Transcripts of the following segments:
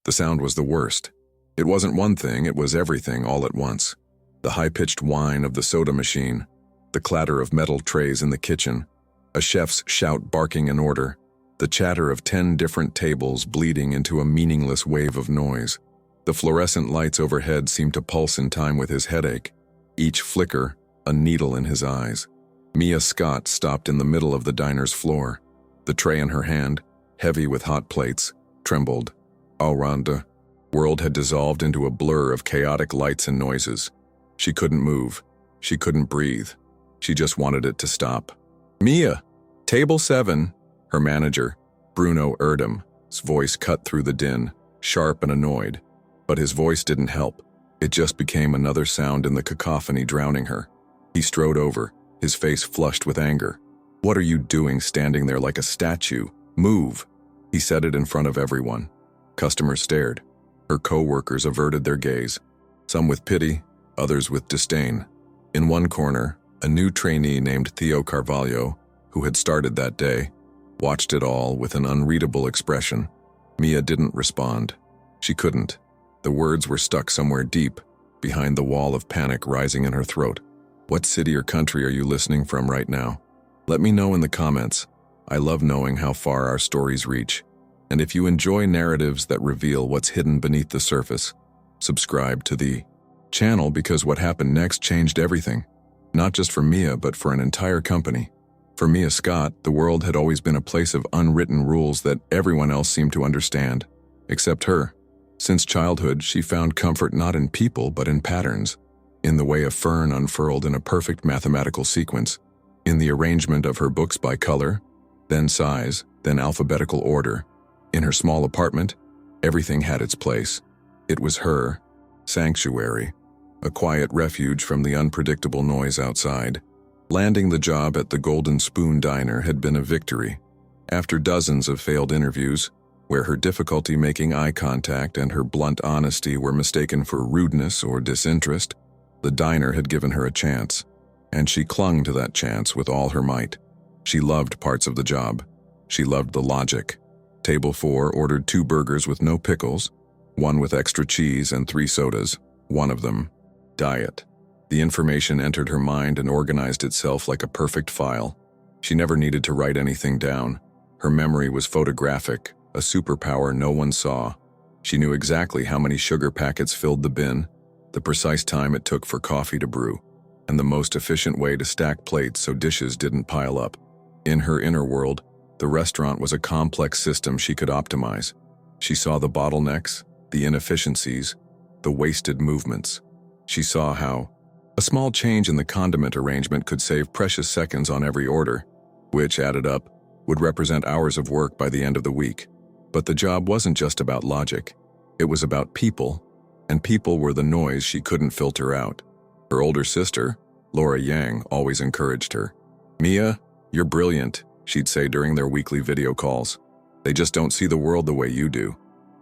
The sound was the worst. It wasn't one thing, it was everything all at once. The high-pitched whine of the soda machine, the clatter of metal trays in the kitchen, a chef's shout barking an order, the chatter of 10 different tables bleeding into a meaningless wave of noise. The fluorescent lights overhead seemed to pulse in time with his headache, each flicker a needle in his eyes. Mia Scott stopped in the middle of the diner's floor. The tray in her hand, heavy with hot plates, trembled. Around the world had dissolved into a blur of chaotic lights and noises. She couldn't move. She couldn't breathe. She just wanted it to stop. "Mia! Table 7, her manager, Bruno Erdem's voice cut through the din, sharp and annoyed. But his voice didn't help. It just became another sound in the cacophony drowning her. He strode over, his face flushed with anger. "What are you doing standing there like a statue? Move!" He said it in front of everyone. Customers stared. Her co-workers averted their gaze, some with pity, others with disdain. In one corner, a new trainee named Theo Carvalho, who had started that day, watched it all with an unreadable expression. Mia didn't respond. She couldn't. The words were stuck somewhere deep, behind the wall of panic rising in her throat. What city or country are you listening from right now? Let me know in the comments. I love knowing how far our stories reach. And if you enjoy narratives that reveal what's hidden beneath the surface, subscribe to the channel because what happened next changed everything. Not just for Mia, but for an entire company. For Mia Scott, the world had always been a place of unwritten rules that everyone else seemed to understand, except her. Since childhood, she found comfort not in people but in patterns, in the way a fern unfurled in a perfect mathematical sequence, in the arrangement of her books by color, then size, then alphabetical order. In her small apartment, everything had its place. It was her sanctuary, a quiet refuge from the unpredictable noise outside. Landing the job at the Golden Spoon Diner had been a victory. After dozens of failed interviews, where her difficulty making eye contact and her blunt honesty were mistaken for rudeness or disinterest, the diner had given her a chance, and she clung to that chance with all her might. She loved parts of the job. She loved the logic. Table 4 ordered 2 burgers with no pickles, 1 with extra cheese and 3 sodas, one of them diet. The information entered her mind and organized itself like a perfect file. She never needed to write anything down. Her memory was photographic, a superpower no one saw. She knew exactly how many sugar packets filled the bin, the precise time it took for coffee to brew, and the most efficient way to stack plates so dishes didn't pile up. In her inner world, the restaurant was a complex system she could optimize. She saw the bottlenecks, the inefficiencies, the wasted movements. She saw how a small change in the condiment arrangement could save precious seconds on every order, which, added up, would represent hours of work by the end of the week. But the job wasn't just about logic. It was about people, and people were the noise she couldn't filter out. Her older sister, Laura Yang, always encouraged her. "Mia, you're brilliant," she'd say during their weekly video calls. "They just don't see the world the way you do.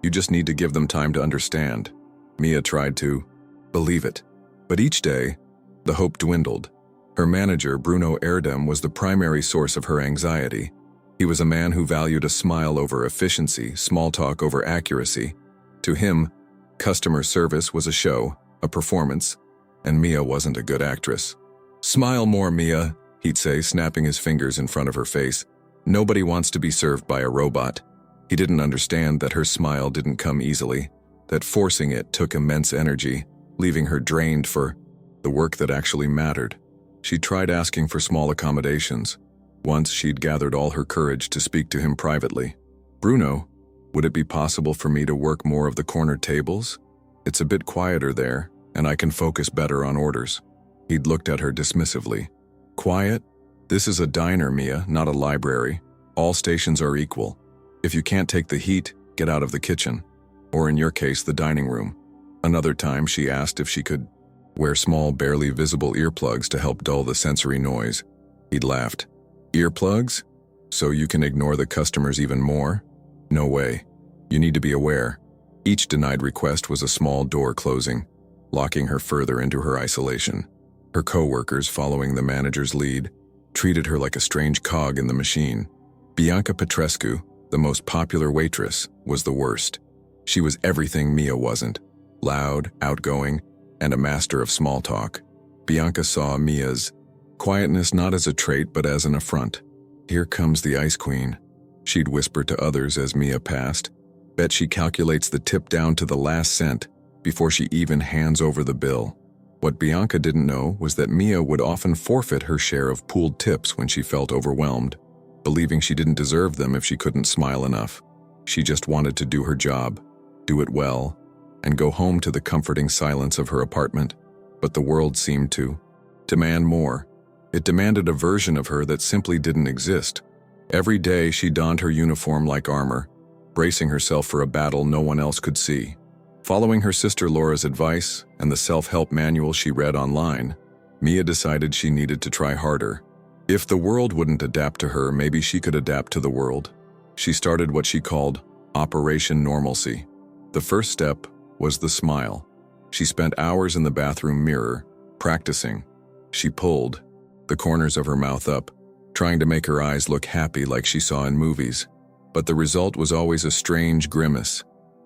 You just need to give them time to understand." Mia tried to believe it. But each day, the hope dwindled. Her manager, Bruno Erdem, was the primary source of her anxiety. He was a man who valued a smile over efficiency, small talk over accuracy. To him, customer service was a show, a performance, and Mia wasn't a good actress. "Smile more, Mia," he'd say, snapping his fingers in front of her face. "Nobody wants to be served by a robot." He didn't understand that her smile didn't come easily, that forcing it took immense energy, leaving her drained for the work that actually mattered. She tried asking for small accommodations. Once she'd gathered all her courage to speak to him privately. "Bruno, would it be possible for me to work more of the corner tables? It's a bit quieter there, and I can focus better on orders." He'd looked at her dismissively. "Quiet? This is a diner, Mia, not a library. All stations are equal. If you can't take the heat, get out of the kitchen. Or in your case, the dining room." Another time, she asked if she could wear small, barely visible earplugs to help dull the sensory noise. He'd laughed. "Earplugs? So you can ignore the customers even more? No way. You need to be aware." Each denied request was a small door closing, locking her further into her isolation. Her co-workers, following the manager's lead, treated her like a strange cog in the machine. Bianca Petrescu, the most popular waitress, was the worst. She was everything Mia wasn't: loud, outgoing, and a master of small talk. Bianca saw Mia's quietness not as a trait but as an affront. "Here comes the ice queen," she'd whisper to others as Mia passed. "Bet she calculates the tip down to the last cent before she even hands over the bill." What Bianca didn't know was that Mia would often forfeit her share of pooled tips when she felt overwhelmed, believing she didn't deserve them if she couldn't smile enough. She just wanted to do her job, do it well, and go home to the comforting silence of her apartment. But the world seemed to demand more. It demanded a version of her that simply didn't exist. Every day she donned her uniform like armor, bracing herself for a battle no one else could see. Following her sister Laura's advice and the self-help manual she read online, Mia decided she needed to try harder. If the world wouldn't adapt to her, maybe she could adapt to the world. She started what she called Operation Normalcy. The first step was the smile. She spent hours in the bathroom mirror, practicing. She pulled the corners of her mouth up, trying to make her eyes look happy like she saw in movies. But the result was always a strange grimace,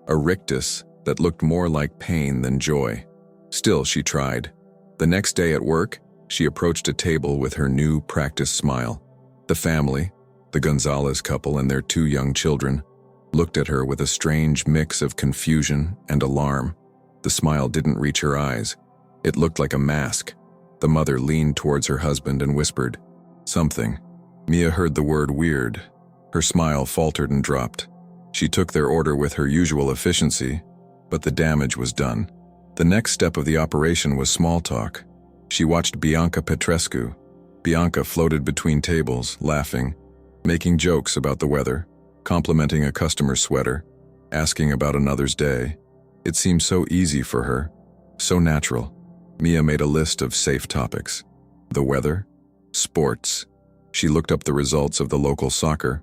a rictus that looked more like pain than joy. Still, she tried. The next day at work, she approached a table with her new practice smile. The family, the Gonzalez couple and their 2 young children, looked at her with a strange mix of confusion and alarm. The smile didn't reach her eyes. It looked like a mask. The mother leaned towards her husband and whispered something. Mia heard the word weird. Her smile faltered and dropped. She took their order with her usual efficiency, but the damage was done. The next step of the operation was small talk. She watched Bianca Petrescu. Bianca floated between tables, laughing, making jokes about the weather, complimenting a customer's sweater, asking about another's day. It seemed so easy for her, so natural. Mia made a list of safe topics: the weather, sports. She looked up the results of the local soccer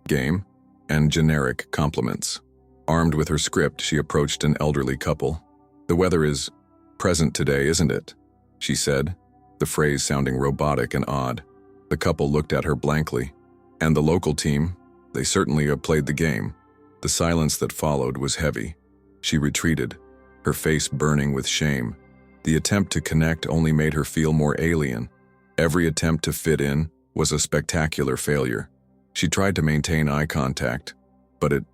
game, and generic compliments. Armed with her script, she approached an elderly couple. "The weather is present today, isn't it?" she said, the phrase sounding robotic and odd. The couple looked at her blankly. "And the local team? They certainly have played the game." The silence that followed was heavy. She retreated, her face burning with shame. The attempt to connect only made her feel more alien. Every attempt to fit in was a spectacular failure. She tried to maintain eye contact, but it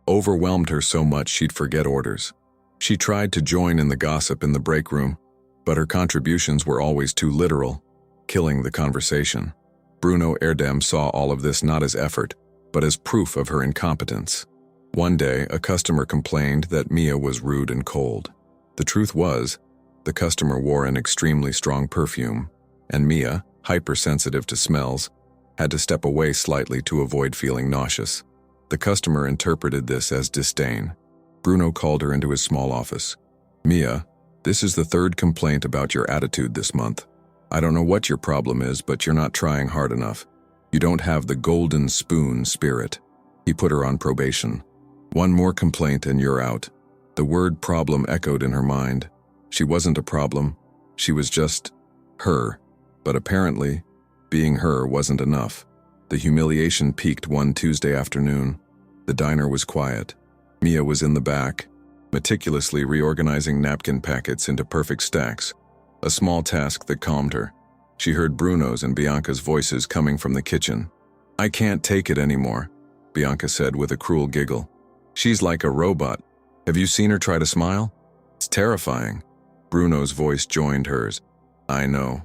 overwhelmed her so much she'd forget orders. She tried to join in the gossip in the break room, but her contributions were always too literal, killing the conversation. Bruno Erdem saw all of this not as effort, but as proof of her incompetence. One day, a customer complained that Mia was rude and cold. The truth was, the customer wore an extremely strong perfume, and Mia, hypersensitive to smells, had to step away slightly to avoid feeling nauseous. The customer interpreted this as disdain. Bruno called her into his small office. "Mia, this is the 3rd complaint about your attitude this month. I don't know what your problem is, but you're not trying hard enough. You don't have the golden spoon spirit." He put her on probation. "One more complaint and you're out." The word problem echoed in her mind. She wasn't a problem. She was just her. But apparently, being her wasn't enough. The humiliation peaked one Tuesday afternoon. The diner was quiet. Mia was in the back, meticulously reorganizing napkin packets into perfect stacks, a small task that calmed her. She heard Bruno's and Bianca's voices coming from the kitchen. "I can't take it anymore," Bianca said with a cruel giggle. "She's like a robot. Have you seen her try to smile? It's terrifying." Bruno's voice joined hers. "I know.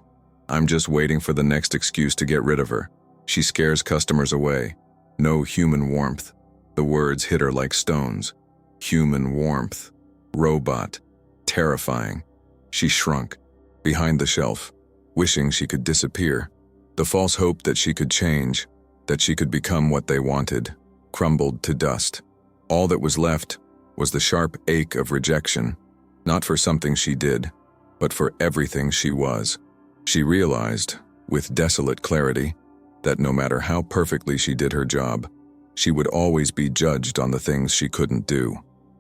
I'm just waiting for the next excuse to get rid of her. She scares customers away. No human warmth." The words hit her like stones. Human warmth. Robot. Terrifying. She shrunk, behind the shelf, wishing she could disappear. The false hope that she could change, that she could become what they wanted, crumbled to dust. All that was left was the sharp ache of rejection, not for something she did, but for everything she was. She realized, with desolate clarity, that no matter how perfectly she did her job, she would always be judged on the things she couldn't do.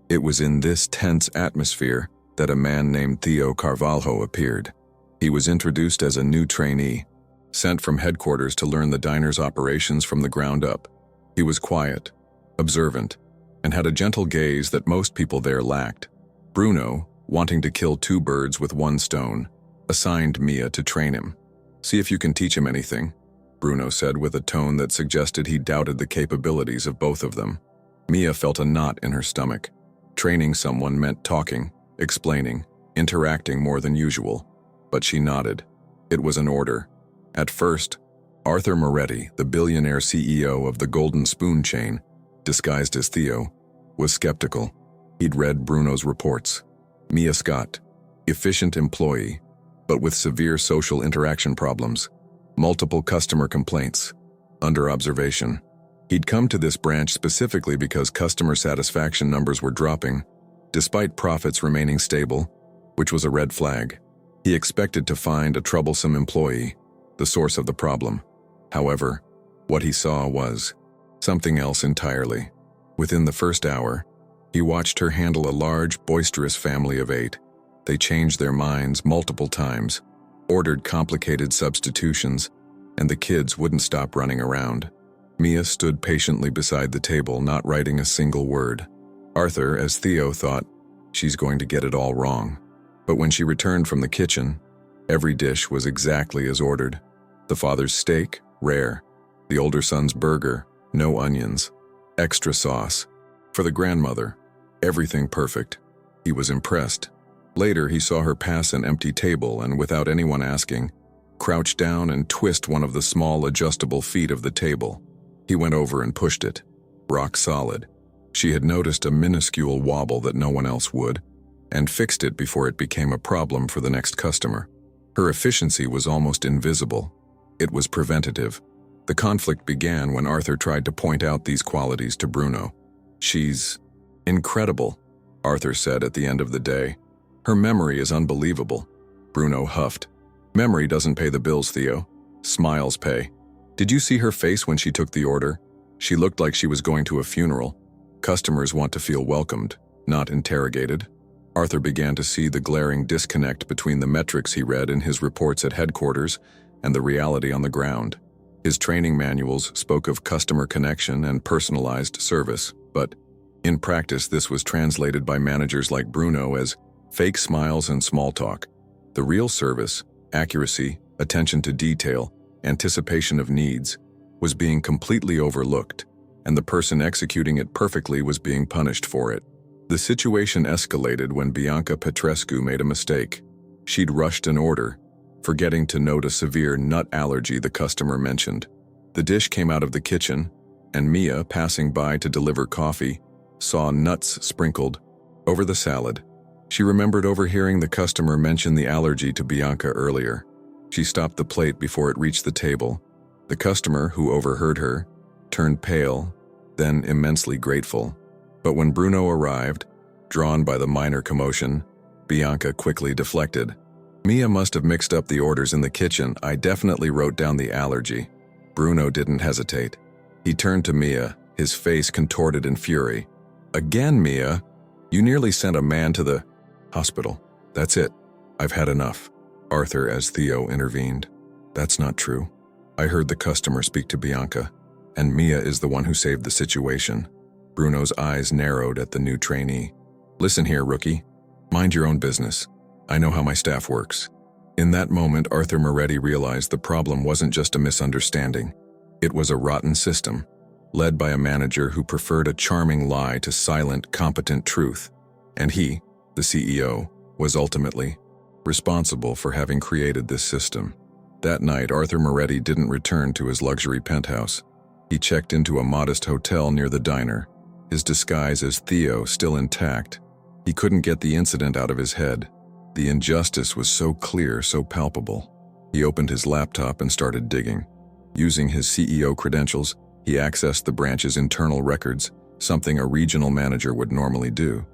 It was in this tense atmosphere that a man named Theo Carvalho appeared. He was introduced as a new trainee, sent from headquarters to learn the diner's operations from the ground up. He was quiet, observant, and had a gentle gaze that most people there lacked. Bruno, wanting to kill two birds with one stone, assigned Mia to train him. "See if you can teach him anything," Bruno said with a tone that suggested he doubted the capabilities of both of them. Mia felt a knot in her stomach. Training someone meant talking, explaining, interacting more than usual, but she nodded. It was an order. At first, Arthur Moretti, the billionaire CEO of the Golden Spoon chain, disguised as Theo, was skeptical. He'd read Bruno's reports. Mia Scott, efficient employee, but with severe social interaction problems, multiple customer complaints, under observation. He'd come to this branch specifically because customer satisfaction numbers were dropping, despite profits remaining stable, which was a red flag. He expected to find a troublesome employee, the source of the problem. However, what he saw was something else entirely. Within the first hour, he watched her handle a large, boisterous family of 8. They changed their minds multiple times, ordered complicated substitutions, and the kids wouldn't stop running around. Mia stood patiently beside the table, not writing a single word. Arthur, as Theo, thought, "She's going to get it all wrong." But when she returned from the kitchen, every dish was exactly as ordered. The father's steak, rare. The older son's burger, no onions. Extra sauce. For the grandmother, everything perfect. He was impressed. Later, he saw her pass an empty table and, without anyone asking, crouch down and twist one of the small adjustable feet of the table. He went over and pushed it. Rock solid. She had noticed a minuscule wobble that no one else would, and fixed it before it became a problem for the next customer. Her efficiency was almost invisible. It was preventative. The conflict began when Arthur tried to point out these qualities to Bruno. "She's incredible," Arthur said at the end of the day. "Her memory is unbelievable." Bruno huffed. "Memory doesn't pay the bills, Theo. Smiles pay. Did you see her face when she took the order? She looked like she was going to a funeral. Customers want to feel welcomed, not interrogated." Arthur began to see the glaring disconnect between the metrics he read in his reports at headquarters and the reality on the ground. His training manuals spoke of customer connection and personalized service, but in practice this was translated by managers like Bruno as fake smiles and small talk. The real service, accuracy, attention to detail, anticipation of needs, was being completely overlooked, and the person executing it perfectly was being punished for it. The situation escalated when Bianca Petrescu made a mistake. She'd rushed an order, forgetting to note a severe nut allergy the customer mentioned. The dish came out of the kitchen, and Mia, passing by to deliver coffee, saw nuts sprinkled over the salad. She remembered overhearing the customer mention the allergy to Bianca earlier. She stopped the plate before it reached the table. The customer, who overheard her, turned pale, then immensely grateful. But when Bruno arrived, drawn by the minor commotion, Bianca quickly deflected. "Mia must have mixed up the orders in the kitchen. I definitely wrote down the allergy." Bruno didn't hesitate. He turned to Mia, his face contorted in fury. "Again, Mia? You nearly sent a man to the hospital. That's it. I've had enough." Arthur, as Theo, intervened. "That's not true. I heard the customer speak to Bianca, and Mia is the one who saved the situation." Bruno's eyes narrowed at the new trainee. "Listen here, rookie. Mind your own business. I know how my staff works." In that moment, Arthur Moretti realized the problem wasn't just a misunderstanding. It was a rotten system, led by a manager who preferred a charming lie to silent, competent truth. And he, the CEO, was ultimately responsible for having created this system. That night, Arthur Moretti didn't return to his luxury penthouse. He checked into a modest hotel near the diner, his disguise as Theo still intact. He couldn't get the incident out of his head. The injustice was so clear, so palpable. He opened his laptop and started digging. Using his CEO credentials, he accessed the branch's internal records, something a regional manager would normally do.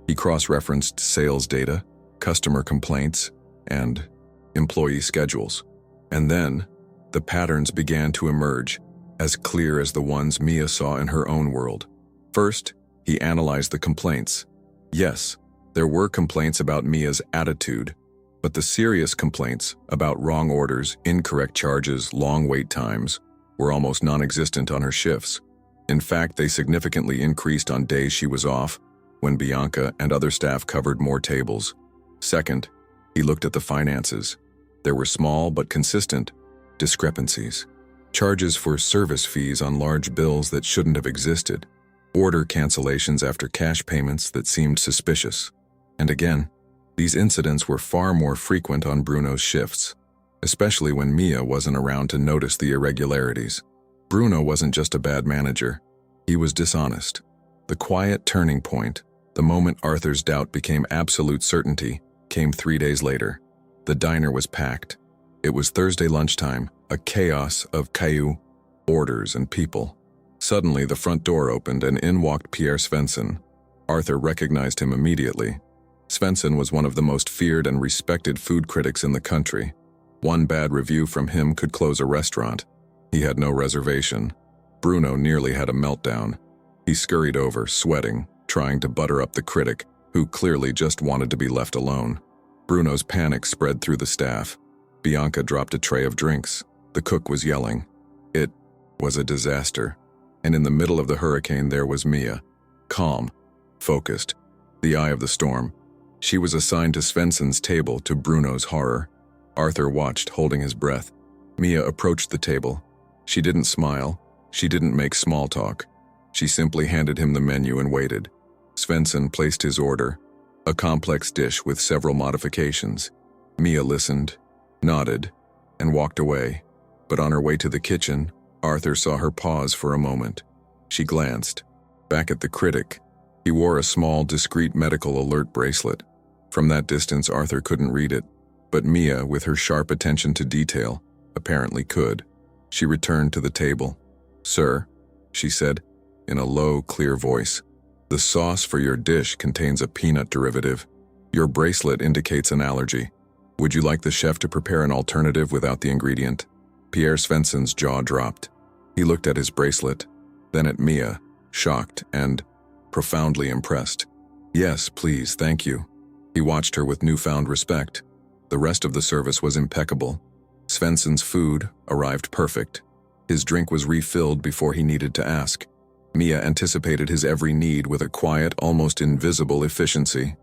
He cross-referenced sales data, customer complaints, and employee schedules. And then, the patterns began to emerge, as clear as the ones Mia saw in her own world. First, he analyzed the complaints. Yes, there were complaints about Mia's attitude, but the serious complaints about wrong orders, incorrect charges, long wait times were almost non-existent on her shifts. In fact, they significantly increased on days she was off, when Bianca and other staff covered more tables. Second, he looked at the finances. There were small but consistent discrepancies. Charges for service fees on large bills that shouldn't have existed. Order cancellations after cash payments that seemed suspicious. And again, these incidents were far more frequent on Bruno's shifts, especially when Mia wasn't around to notice the irregularities. Bruno wasn't just a bad manager, he was dishonest. The quiet turning point, the moment Arthur's doubt became absolute certainty, came 3 days later. The diner was packed. It was Thursday lunchtime, a chaos of caillou, orders, and people. Suddenly, the front door opened and in walked Pierre Svensson. Arthur recognized him immediately. Svensson was one of the most feared and respected food critics in the country. One bad review from him could close a restaurant. He had no reservation. Bruno nearly had a meltdown. He scurried over, sweating, trying to butter up the critic, who clearly just wanted to be left alone. Bruno's panic spread through the staff. Bianca dropped a tray of drinks. The cook was yelling. It was a disaster. And in the middle of the hurricane there was Mia. Calm, focused, the eye of the storm. She was assigned to Svensson's table, to Bruno's horror. Arthur watched, holding his breath. Mia approached the table. She didn't smile. She didn't make small talk. She simply handed him the menu and waited. Svensson placed his order, a complex dish with several modifications. Mia listened, nodded, and walked away. But on her way to the kitchen, Arthur saw her pause for a moment. She glanced. Back at the critic, he wore a small, discreet medical alert bracelet. From that distance, Arthur couldn't read it, but Mia, with her sharp attention to detail, apparently could. She returned to the table. "Sir," she said, in a low, clear voice, "the sauce for your dish contains a peanut derivative. Your bracelet indicates an allergy. Would you like the chef to prepare an alternative without the ingredient?" Pierre Svensson's jaw dropped. He looked at his bracelet, then at Mia, shocked and profoundly impressed. "Yes, please, thank you." He watched her with newfound respect. The rest of the service was impeccable. Svensson's food arrived perfect. His drink was refilled before he needed to ask. Mia anticipated his every need with a quiet, almost invisible efficiency.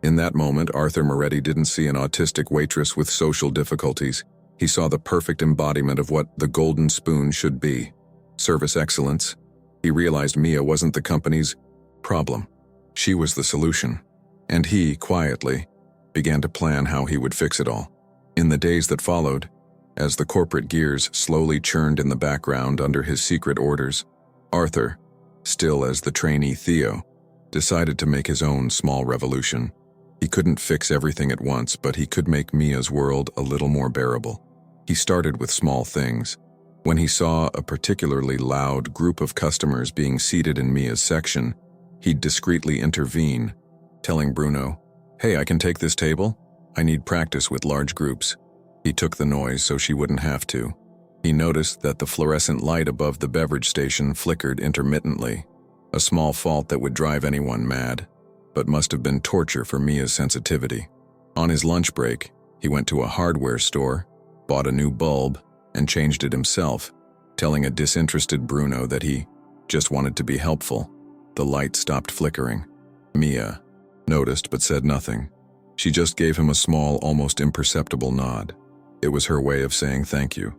In that moment, Arthur Moretti didn't see an autistic waitress with social difficulties. He saw the perfect embodiment of what the golden spoon should be. Service excellence. He realized Mia wasn't the company's problem. She was the solution. And he, quietly, began to plan how he would fix it all. In the days that followed, as the corporate gears slowly churned in the background under his secret orders, Arthur, still as the trainee Theo, decided to make his own small revolution. He couldn't fix everything at once, but he could make Mia's world a little more bearable. He started with small things. When he saw a particularly loud group of customers being seated in Mia's section, he'd discreetly intervene, telling Bruno, "Hey, I can take this table? I need practice with large groups." He took the noise so she wouldn't have to. He noticed that the fluorescent light above the beverage station flickered intermittently, a small fault that would drive anyone mad, but must have been torture for Mia's sensitivity. On his lunch break, he went to a hardware store, bought a new bulb, and changed it himself, telling a disinterested Bruno that he just wanted to be helpful. The light stopped flickering. Mia noticed but said nothing. She just gave him a small, almost imperceptible nod. It was her way of saying thank you.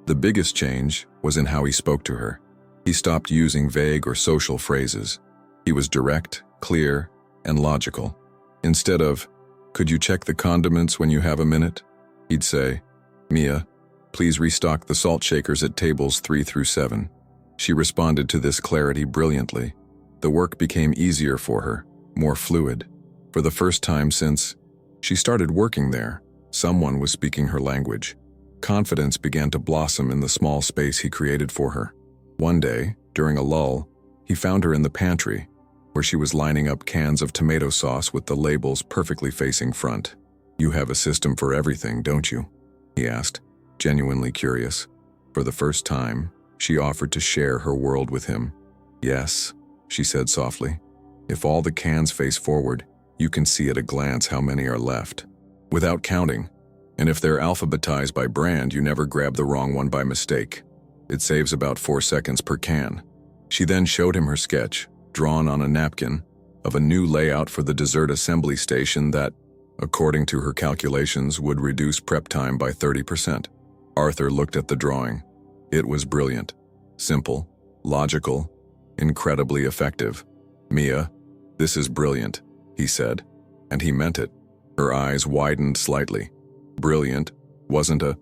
The biggest change was in how he spoke to her. He stopped using vague or social phrases. He was direct, clear, and logical. Instead of, "Could you check the condiments when you have a minute?" he'd say, "Mia, please restock the salt shakers at tables 3 through 7. She responded to this clarity brilliantly. The work became easier for her, more fluid. For the first time since she started working there, someone was speaking her language. Confidence began to blossom in the small space he created for her. One day, during a lull, he found her in the pantry, where she was lining up cans of tomato sauce with the labels perfectly facing front. "You have a system for everything, don't you?" he asked, genuinely curious. For the first time, she offered to share her world with him. "Yes," she said softly. "If all the cans face forward, you can see at a glance how many are left, without counting. And if they're alphabetized by brand, you never grab the wrong one by mistake. It saves about 4 seconds per can." She then showed him her sketch, drawn on a napkin, of a new layout for the dessert assembly station that, according to her calculations, would reduce prep time by 30%. Arthur looked at the drawing. It was brilliant, simple, logical, incredibly effective. "Mia, this is brilliant," he said, and he meant it. Her eyes widened slightly. Brilliant wasn't a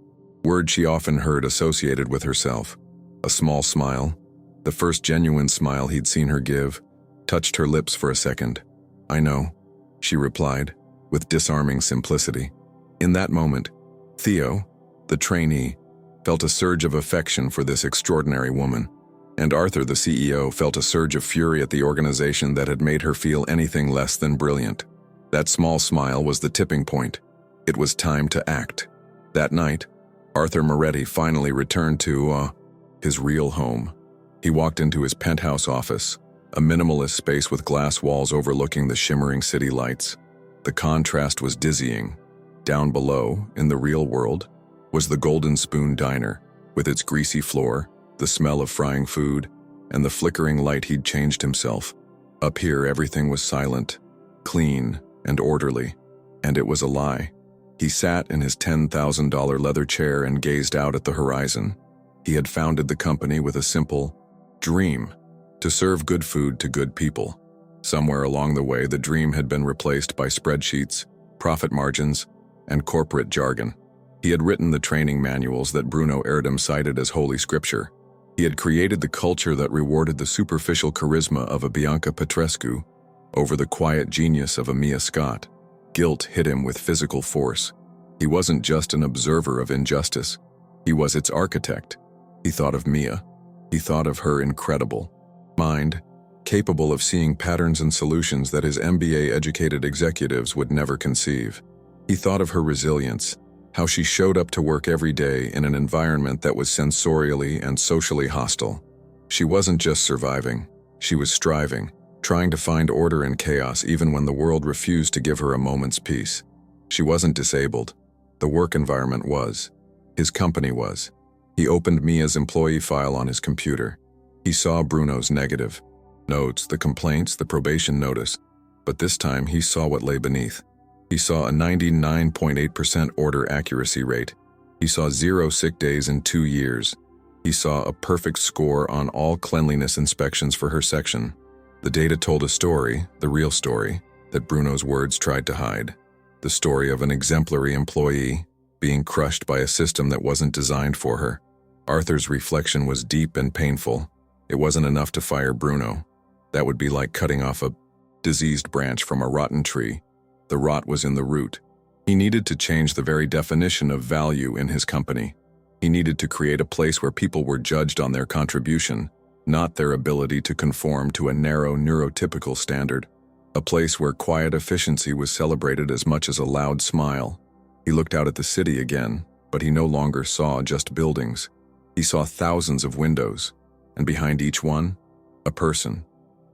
word she often heard associated with herself. A small smile, the first genuine smile he'd seen her give, touched her lips for a second. "I know," she replied, with disarming simplicity. In that moment, Theo, the trainee, felt a surge of affection for this extraordinary woman, and Arthur, the CEO, felt a surge of fury at the organization that had made her feel anything less than brilliant. That small smile was the tipping point. It was time to act. That night, Arthur Moretti finally returned to, his real home. He walked into his penthouse office, a minimalist space with glass walls overlooking the shimmering city lights. The contrast was dizzying. Down below, in the real world, was the Golden Spoon Diner, with its greasy floor, the smell of frying food, and the flickering light he'd changed himself. Up here, everything was silent, clean, and orderly, and it was a lie. He sat in his $10,000 leather chair and gazed out at the horizon. He had founded the company with a simple dream: to serve good food to good people. Somewhere along the way, the dream had been replaced by spreadsheets, profit margins, and corporate jargon. He had written the training manuals that Bruno Erdem cited as holy scripture. He had created the culture that rewarded the superficial charisma of a Bianca Petrescu over the quiet genius of a Mia Scott. Guilt hit him with physical force. He wasn't just an observer of injustice. He was its architect. He thought of Mia. He thought of her incredible mind, capable of seeing patterns and solutions that his MBA-educated executives would never conceive. He thought of her resilience, how she showed up to work every day in an environment that was sensorially and socially hostile. She wasn't just surviving, she was striving, trying to find order in chaos even when the world refused to give her a moment's peace. She wasn't disabled. The work environment was. His company was. He opened Mia's employee file on his computer. He saw Bruno's negative notes, the complaints, the probation notice, but this time he saw what lay beneath. He saw a 99.8% order accuracy rate. He saw 0 sick days in 2 years. He saw a perfect score on all cleanliness inspections for her section. The data told a story, the real story, that Bruno's words tried to hide. The story of an exemplary employee being crushed by a system that wasn't designed for her. Arthur's reflection was deep and painful. It wasn't enough to fire Bruno. That would be like cutting off a diseased branch from a rotten tree. The rot was in the root. He needed to change the very definition of value in his company. He needed to create a place where people were judged on their contribution, not their ability to conform to a narrow neurotypical standard. A place where quiet efficiency was celebrated as much as a loud smile. He looked out at the city again, but he no longer saw just buildings. He saw thousands of windows, and behind each one, a person.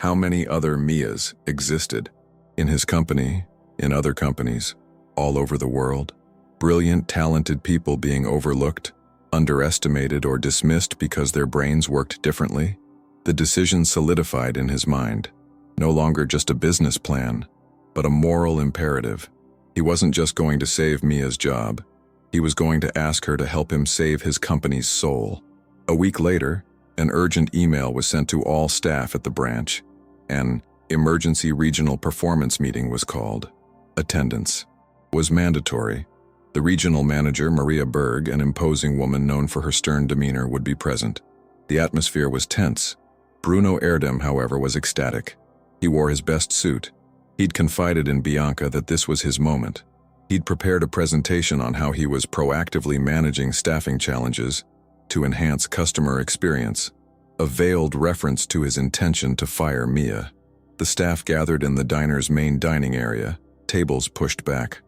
How many other Mias existed? In his company, in other companies, all over the world. Brilliant, talented people being overlooked, underestimated, or dismissed because their brains worked differently. The decision solidified in his mind. No longer just a business plan, but a moral imperative. He wasn't just going to save Mia's job. He was going to ask her to help him save his company's soul. A week later, an urgent email was sent to all staff at the branch. An emergency regional performance meeting was called. Attendance was mandatory. The regional manager, Maria Berg, an imposing woman known for her stern demeanor, would be present. The atmosphere was tense. Bruno Erdem, however, was ecstatic. He wore his best suit. He'd confided in Bianca that this was his moment. He'd prepared a presentation on how he was proactively managing staffing challenges to enhance customer experience, a veiled reference to his intention to fire Mia. The staff gathered in the diner's main dining area, tables pushed back.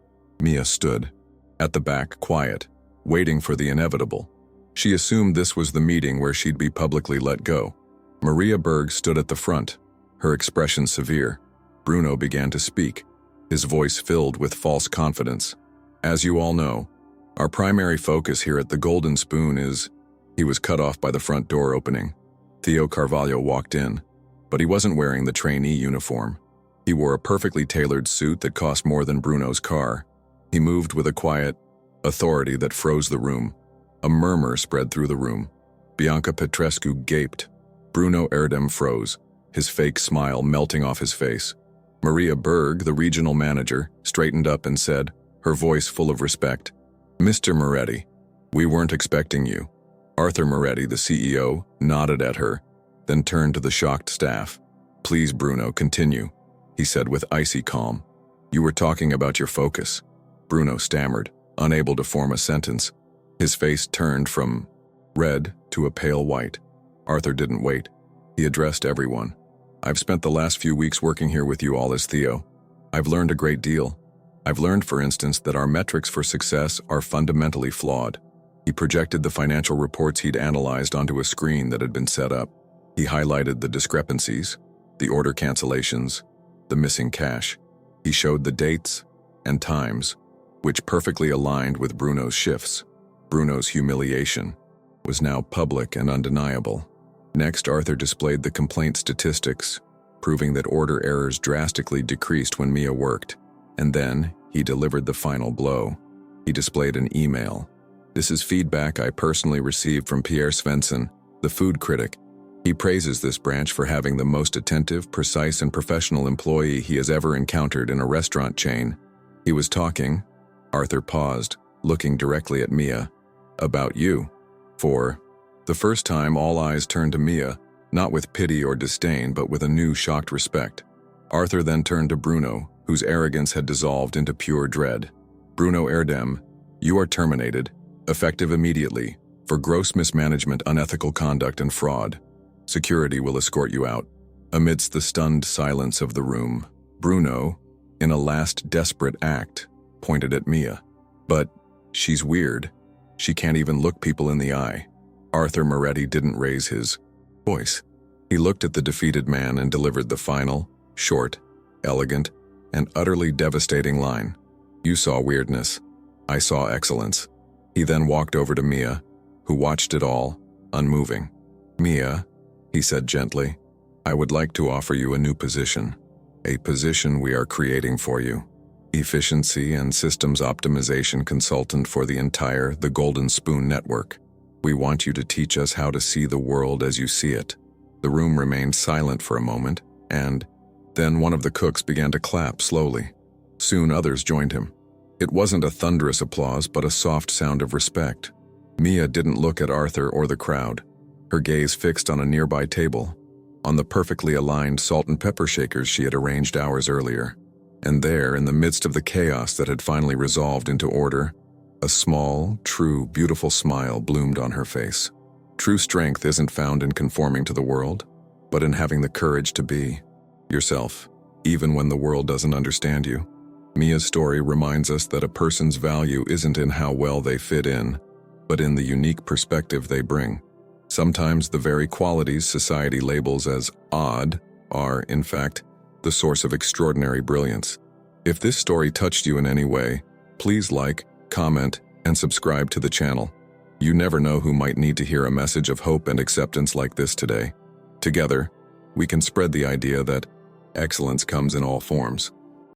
Mia stood at the back, quiet, waiting for the inevitable. She assumed this was the meeting where she'd be publicly let go. Maria Berg stood at the front, her expression severe. Bruno began to speak, his voice filled with false confidence. As you all know, our primary focus here at the Golden Spoon is... He was cut off by the front door opening. Theo Carvalho walked in, but he wasn't wearing the trainee uniform. He wore a perfectly tailored suit that cost more than Bruno's car. He moved with a quiet authority that froze the room. A murmur spread through the room. Bianca Petrescu gaped. Bruno Erdem froze, his fake smile melting off his face. Maria Berg, the regional manager, straightened up and said, her voice full of respect, "Mr. Moretti, we weren't expecting you." Arthur Moretti, the CEO, nodded at her, then turned to the shocked staff. "Please, Bruno, continue," he said with icy calm. "You were talking about your focus." Bruno stammered, unable to form a sentence. His face turned from red to a pale white. Arthur didn't wait. He addressed everyone. "I've spent the last few weeks working here with you all as Theo. I've learned a great deal. I've learned, for instance, that our metrics for success are fundamentally flawed." He projected the financial reports he'd analyzed onto a screen that had been set up. He highlighted the discrepancies, the order cancellations, the missing cash. He showed the dates and times, which perfectly aligned with Bruno's shifts. Bruno's humiliation was now public and undeniable. Next, Arthur displayed the complaint statistics, proving that order errors drastically decreased when Mia worked. And then, he delivered the final blow. He displayed an email. "This is feedback I personally received from Pierre Svensson, the food critic. He praises this branch for having the most attentive, precise, and professional employee he has ever encountered in a restaurant chain." He was talking. Arthur paused, looking directly at Mia. "About you." For the first time, all eyes turned to Mia, not with pity or disdain, but with a new, shocked respect. Arthur then turned to Bruno, whose arrogance had dissolved into pure dread. "Bruno Erdem, you are terminated, effective immediately, for gross mismanagement, unethical conduct, and fraud. Security will escort you out." Amidst the stunned silence of the room, Bruno, in a last desperate act, pointed at Mia. "But she's weird. She can't even look people in the eye." Arthur Moretti didn't raise his voice. He looked at the defeated man and delivered the final, short, elegant, and utterly devastating line. "You saw weirdness. I saw excellence." He then walked over to Mia, who watched it all, unmoving. "Mia," he said gently, "I would like to offer you a new position. A position we are creating for you. Efficiency and systems optimization consultant for the entire The Golden Spoon network. We want you to teach us how to see the world as you see it." The room remained silent for a moment, and then one of the cooks began to clap slowly. Soon others joined him. It wasn't a thunderous applause, but a soft sound of respect. Mia didn't look at Arthur or the crowd, her gaze fixed on a nearby table, on the perfectly aligned salt and pepper shakers she had arranged hours earlier. And there, in the midst of the chaos that had finally resolved into order, a small, true, beautiful smile bloomed on her face. True strength isn't found in conforming to the world, but in having the courage to be yourself, even when the world doesn't understand you. Mia's story reminds us that a person's value isn't in how well they fit in, but in the unique perspective they bring. Sometimes the very qualities society labels as odd are, in fact, the source of extraordinary brilliance. If this story touched you in any way, please like, comment, and subscribe to the channel. You never know who might need to hear a message of hope and acceptance like this today. Together, we can spread the idea that excellence comes in all forms.